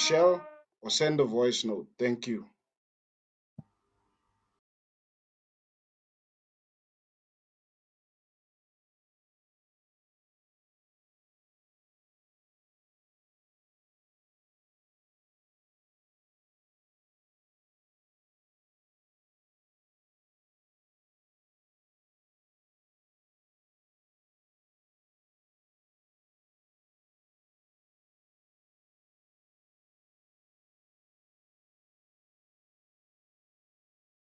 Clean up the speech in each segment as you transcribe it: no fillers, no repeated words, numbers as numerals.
Michelle or send a voice note. Thank you.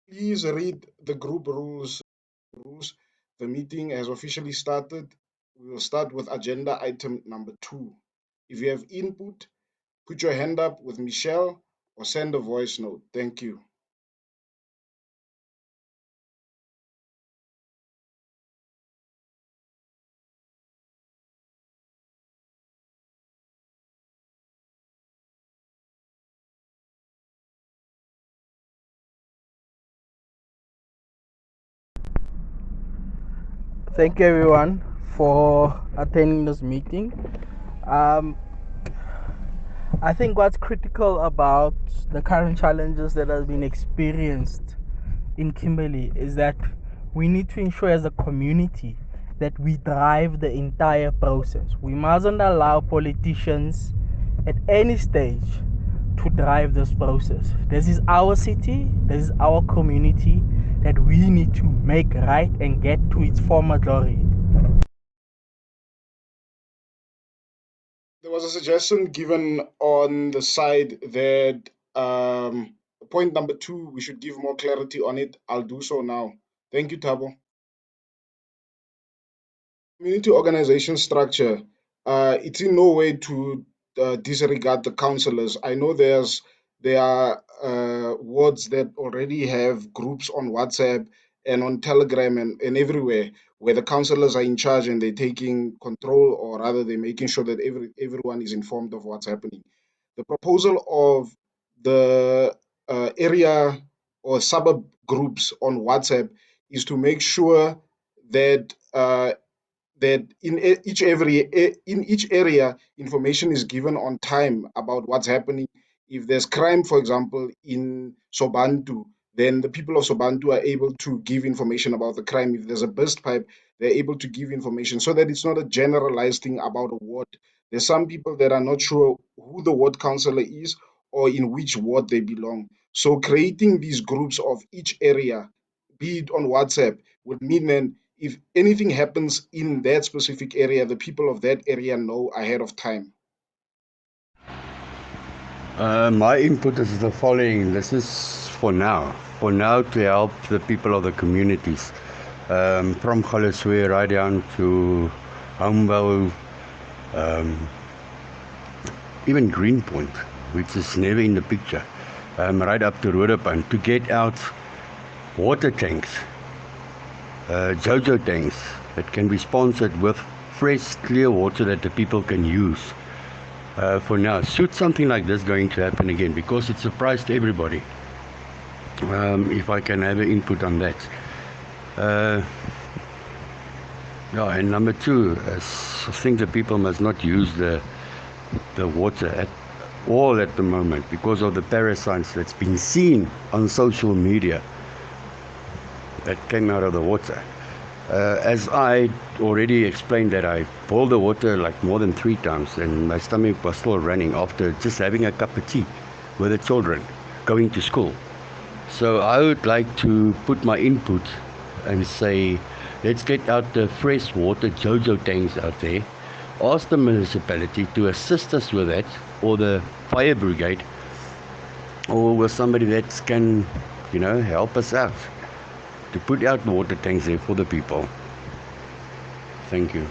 Please read the group rules. The meeting has officially started. We will start with agenda item number 2. If you have input, put your hand up with Michelle or send a voice note. Thank you. Thank you everyone for attending this meeting. Um, I think what's critical about the current challenges that have been experienced in Kimberley is that we need to ensure as a community that we drive the entire process. We mustn't allow politicians at any stage to drive this process. This is our city, this is our community that we need to make right and get to its former glory. There was a suggestion given on the side that point number 2, we should give more clarity on it. I'll do so now. Thank you, Tabo. Community organization structure, it's in no way to disregard the councillors. I know there are wards that already have groups on WhatsApp and on Telegram and everywhere where the councillors are in charge and they're taking control, or rather they're making sure that everyone is informed of what's happening. The proposal of the area or suburb groups on WhatsApp is to make sure that in each area information is given on time about what's happening. If there's crime, for example, in Sobantu, then the people of Sobantu are able to give information about the crime. If there's a burst pipe, they're able to give information so that it's not a generalized thing about a ward. There's some people that are not sure who the ward councillor is or in which ward they belong. So creating these groups of each area, be it on WhatsApp, would mean then if anything happens in that specific area, the people of that area know ahead of time. My input is the following. This is for now to help the people of the communities, from Galeswe right down to Humbo, even Greenpoint, which is never in the picture, right up to Rodepan, to get out water tanks, JoJo tanks that can be sponsored with fresh, clear water that the people can use. For now, should something like this going to happen again, because it surprised everybody. If I can have an input on that. Yeah, and number 2, I think the people must not use the water at all at the moment because of the parasites that's been seen on social media that came out of the water. As I already explained, that I boiled the water like more than 3 times and my stomach was still running after just having a cup of tea with the children going to school. So I would like to put my input and say, let's get out the fresh water JoJo tanks out there. Ask the municipality to assist us with that, or the fire brigade, or with somebody that can, help us out to put out water tanks there for the people. Thank you.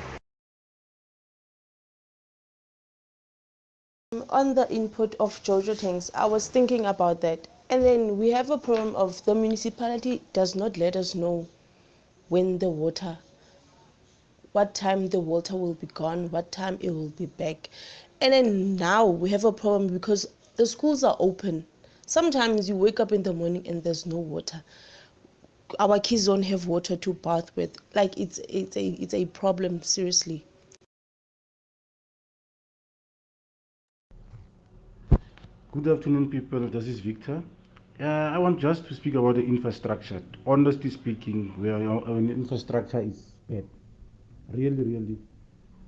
On the input of JoJo tanks, I was thinking about that. And then we have a problem of the municipality does not let us know when what time the water will be gone, what time it will be back. And then now we have a problem because the schools are open. Sometimes you wake up in the morning and there's no water. Our kids don't have water to bath with. Like it's a problem, seriously. Good afternoon, people. This is Victor. I want just to speak about the infrastructure. Honestly speaking, our infrastructure is bad. Really, really.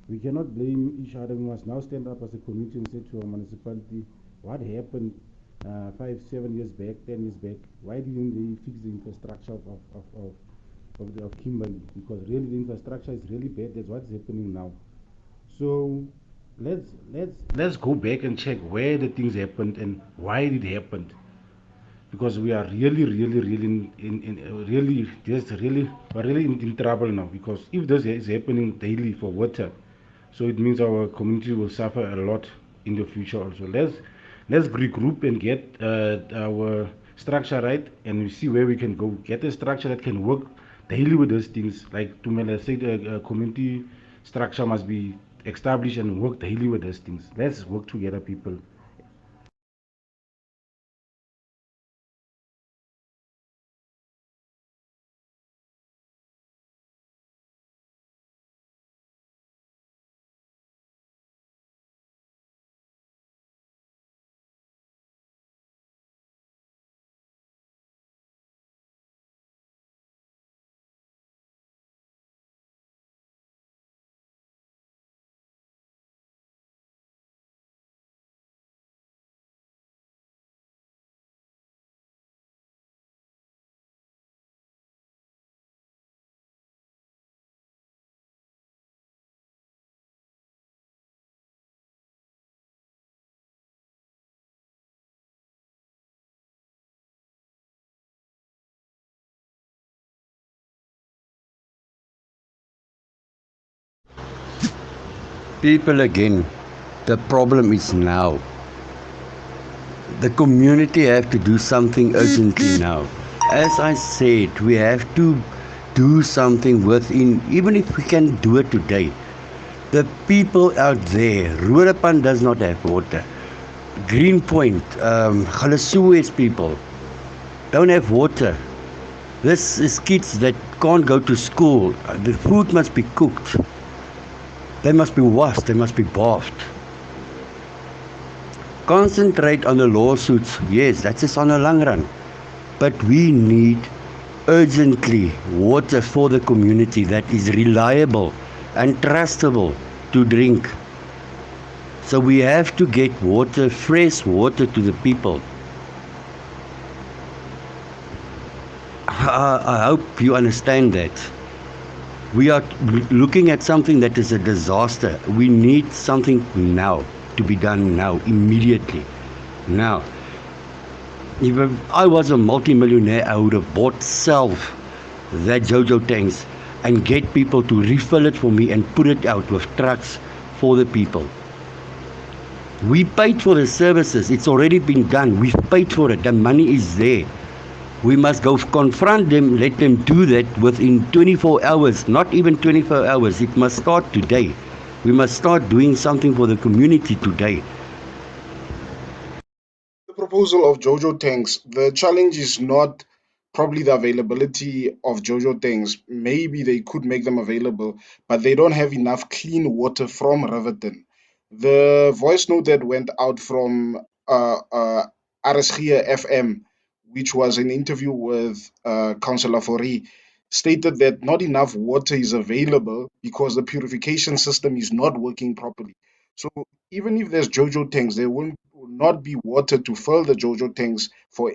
We cannot blame each other. We must now stand up as a community and say to our municipality, what happened 5, 7 years back, 10 years back? Why didn't they fix the infrastructure of Kimberley? Because really the infrastructure is really bad. That's what's happening now. So let's go back and check where the things happened and why it happened, because we are really really just really we're really in trouble now, because if this is happening daily for water, so it means our community will suffer a lot in the future also. Let's regroup and get our structure right, and we see where we can go get a structure that can work daily with those things. Like Tumela said, a community structure must be established and work daily with those things. Let's work together, people. People again, the problem is now. The community have to do something urgently now. As I said, we have to do something within, even if we can do it today. The people out there, Ruarapan does not have water. Greenpoint, Galasues people don't have water. This is kids that can't go to school. The food must be cooked. They must be washed. They must be bathed. Concentrate on the lawsuits. Yes, that's just on the long run. But we need urgently water for the community that is reliable and trustable to drink. So we have to get water, fresh water to the people. I hope you understand that. We are looking at something that is a disaster. We need something now, to be done now, immediately. Now, if I was a multi-millionaire, I would have bought self that JoJo tanks and get people to refill it for me and put it out with trucks for the people. We paid for the services. It's already been done. We've paid for it. The money is there. We must go confront them, let them do that within 24 hours, not even 24 hours. It must start today. We must start doing something for the community today. The proposal of Jojo tanks, the challenge is not probably the availability of Jojo tanks. Maybe they could make them available, but they don't have enough clean water from Riverton. The voice note that went out from RSG FM, which was an interview with Councillor Fori, stated that not enough water is available because the purification system is not working properly. So even if there's Jojo tanks, there will not be water to fill the Jojo tanks for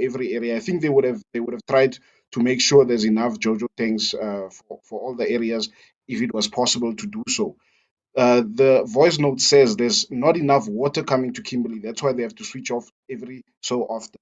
every area. I think they would have tried to make sure there's enough Jojo tanks for all the areas if it was possible to do so. The voice note says there's not enough water coming to Kimberley. That's why they have to switch off every so often.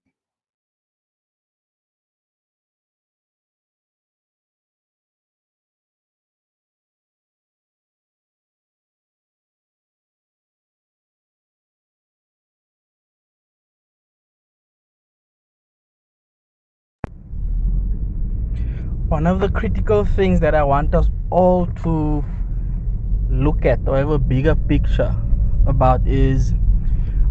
One of the critical things that I want us all to look at or have a bigger picture about is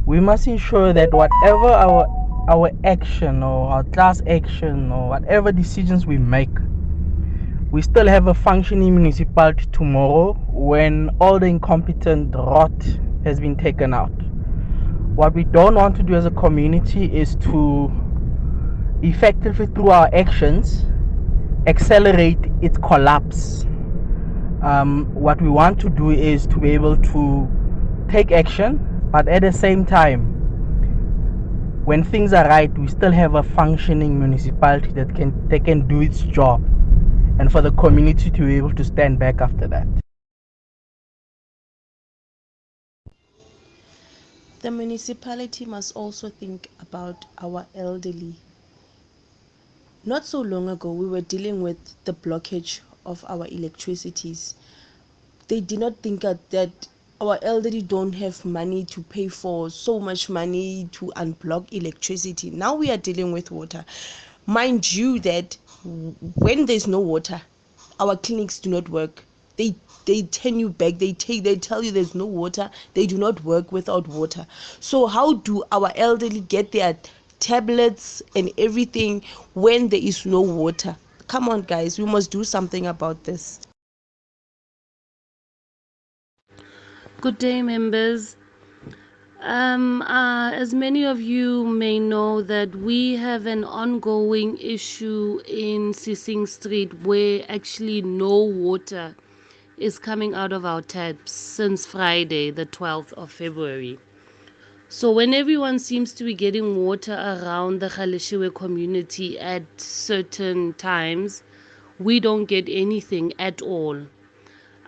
we must ensure that whatever our action or our class action or whatever decisions we make, we still have a functioning municipality tomorrow when all the incompetent rot has been taken out. What we don't want to do as a community is to effectively, through our actions, accelerate its collapse. What we want to do is to be able to take action, but at the same time, when things are right, we still have a functioning municipality that can do its job, and for the community to be able to stand back after that. The municipality must also think about our elderly. Not so long ago, we were dealing with the blockage of our electricities. They did not think that our elderly don't have money to pay for so much money to unblock electricity. Now we are dealing with water. Mind you that when there's no water, our clinics do not work. They turn you back. They tell you there's no water. They do not work without water. So how do our elderly get their tablets and everything when there is no water? Come on, guys, we must do something about this. Good day, members. As many of you may know, that we have an ongoing issue in Sising Street where actually no water is coming out of our taps since Friday, the 12th of February. So when everyone seems to be getting water around the Khaleshiwe community at certain times, we don't get anything at all.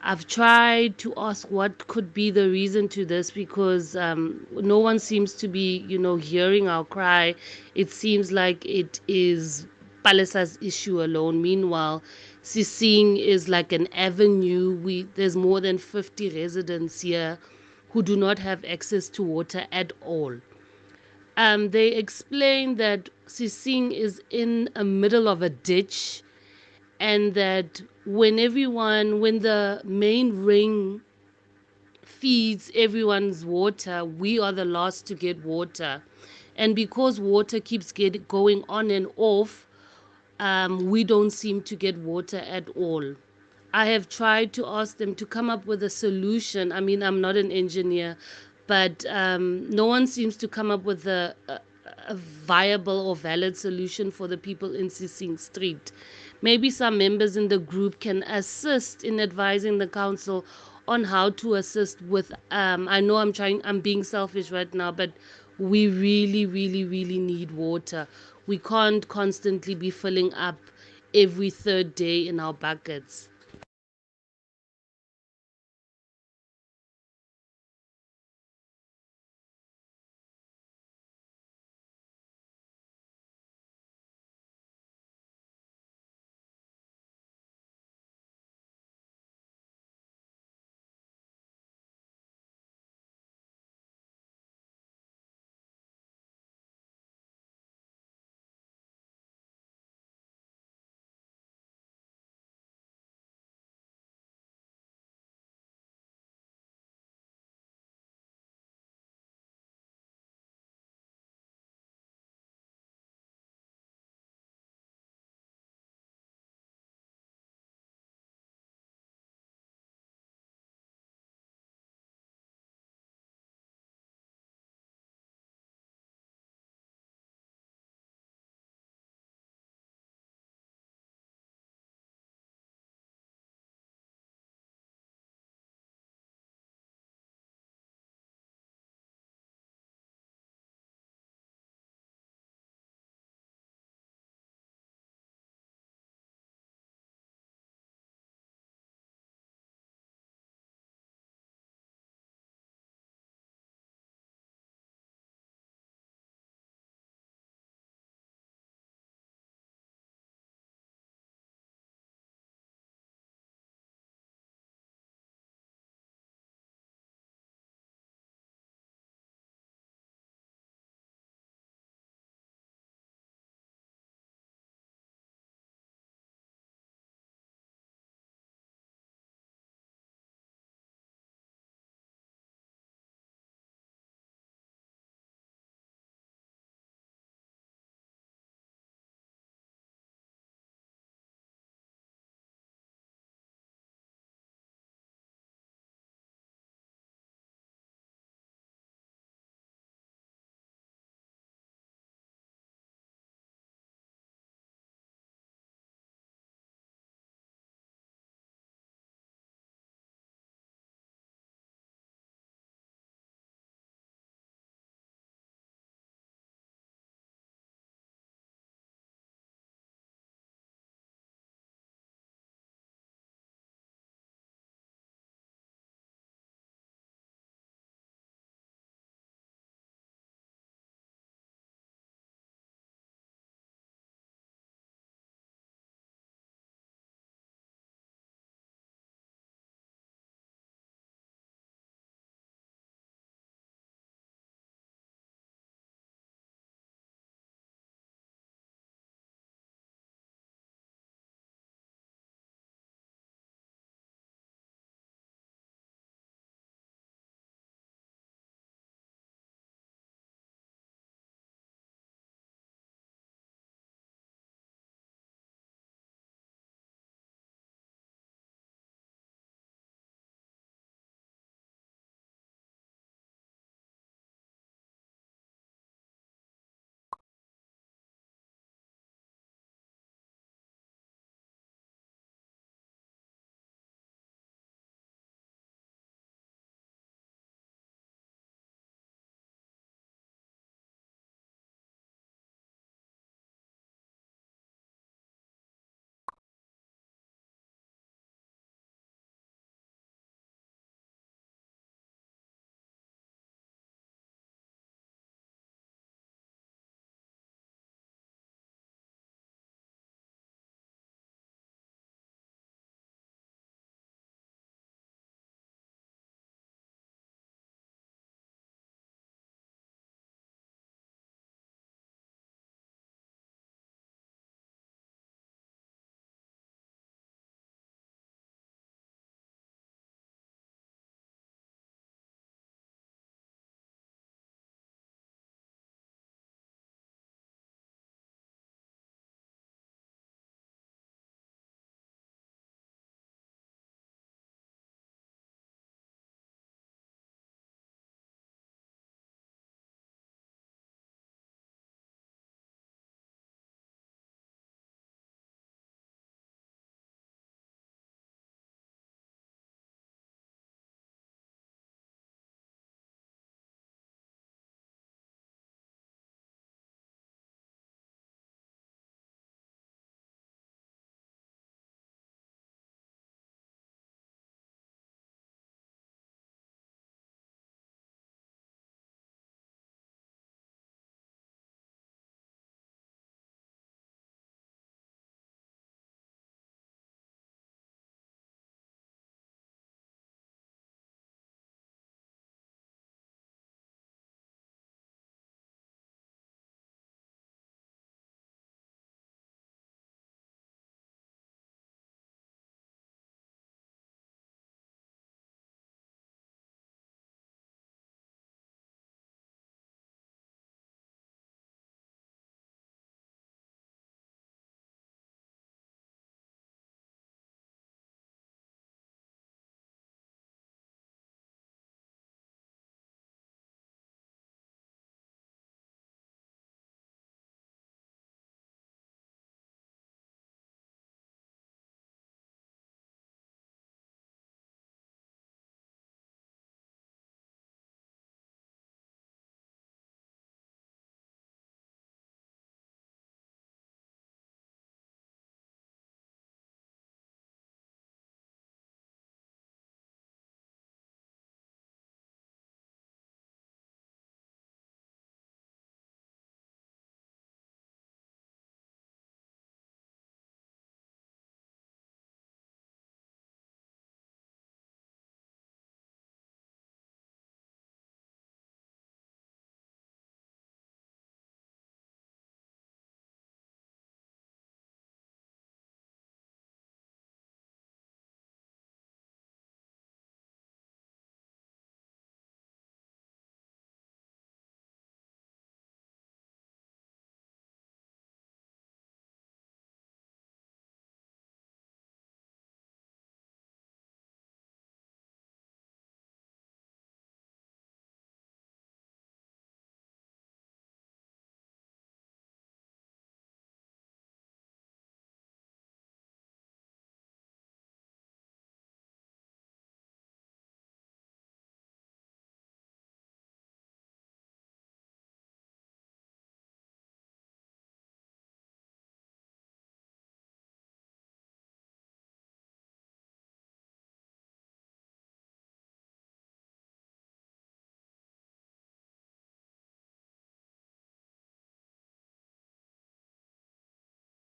I've tried to ask what could be the reason to this because no one seems to be, hearing our cry. It seems like it is Palasa's issue alone. Meanwhile, Sising is like an avenue. There's more than 50 residents here who do not have access to water at all. They explain that Sising is in the middle of a ditch, and that when the main ring feeds everyone's water, we are the last to get water. And because water keeps going on and off, we don't seem to get water at all. I have tried to ask them to come up with a solution. I mean, I'm not an engineer, but no one seems to come up with a viable or valid solution for the people in Sising Street. Maybe some members in the group can assist in advising the council on how to assist with. I know I'm being selfish right now, but we really, really, really need water. We can't constantly be filling up every third day in our buckets.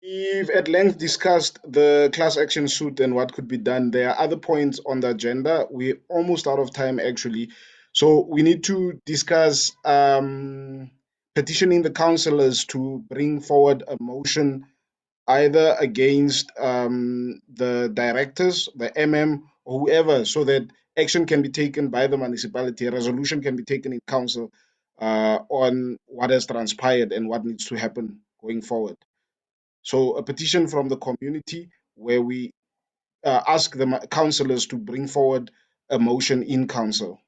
We've at length discussed the class action suit and what could be done. There are other points on the agenda. We're almost out of time, actually. So we need to discuss petitioning the councillors to bring forward a motion either against the directors, the MM, or whoever, so that action can be taken by the municipality, a resolution can be taken in council on what has transpired and what needs to happen going forward. So a petition from the community where we ask the councillors to bring forward a motion in council.